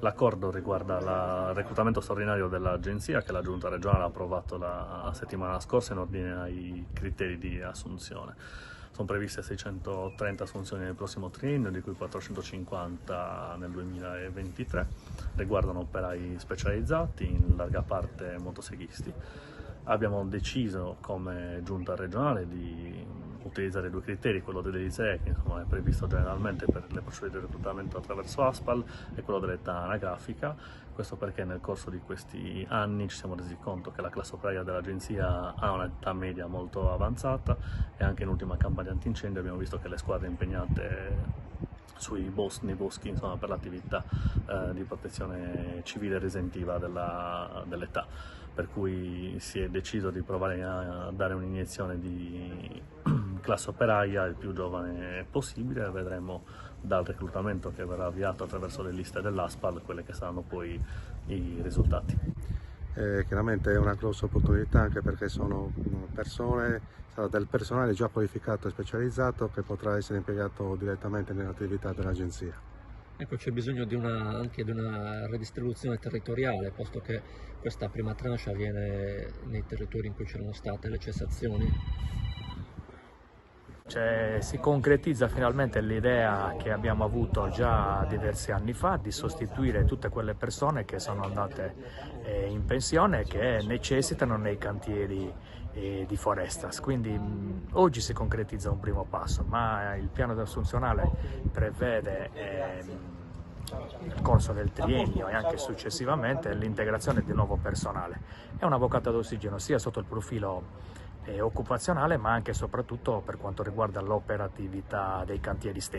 L'accordo riguarda il reclutamento straordinario dell'Agenzia che la Giunta regionale ha approvato la settimana scorsa in ordine ai criteri di assunzione. Sono previste 630 assunzioni nel prossimo triennio, di cui 450 nel 2023, riguardano operai specializzati, in larga parte motoseghisti. Abbiamo deciso come Giunta regionale di utilizzare due criteri, quello dell'ISEE, che insomma, è previsto generalmente per le procedure di reclutamento attraverso ASPAL, e quello dell'età anagrafica. Questo perché nel corso di questi anni ci siamo resi conto che la classe operaia dell'Agenzia ha un'età media molto avanzata, e anche in ultima campagna antincendio abbiamo visto che le squadre impegnate nei boschi, insomma, per l'attività di protezione civile e resentiva dell'età, per cui si è deciso di provare a dare un'iniezione di classe operaia il più giovane possibile, e vedremo dal reclutamento che verrà avviato attraverso le liste dell'ASPAL quelle che saranno poi i risultati. Chiaramente è una grossa opportunità, anche perché sono sarà del personale già qualificato e specializzato che potrà essere impiegato direttamente nell'attività dell'Agenzia. Ecco, c'è bisogno anche di una redistribuzione territoriale, posto che questa prima tranche avviene nei territori in cui c'erano state le cessazioni. Si concretizza finalmente l'idea che abbiamo avuto già diversi anni fa di sostituire tutte quelle persone che sono andate in pensione e che necessitano nei cantieri di Forestas. Quindi oggi si concretizza un primo passo, ma il piano assunzionale prevede nel corso del triennio e anche successivamente l'integrazione di nuovo personale. È una boccata d'ossigeno sia sotto il profilo occupazionale, ma anche e soprattutto per quanto riguarda l'operatività dei cantieri stessi.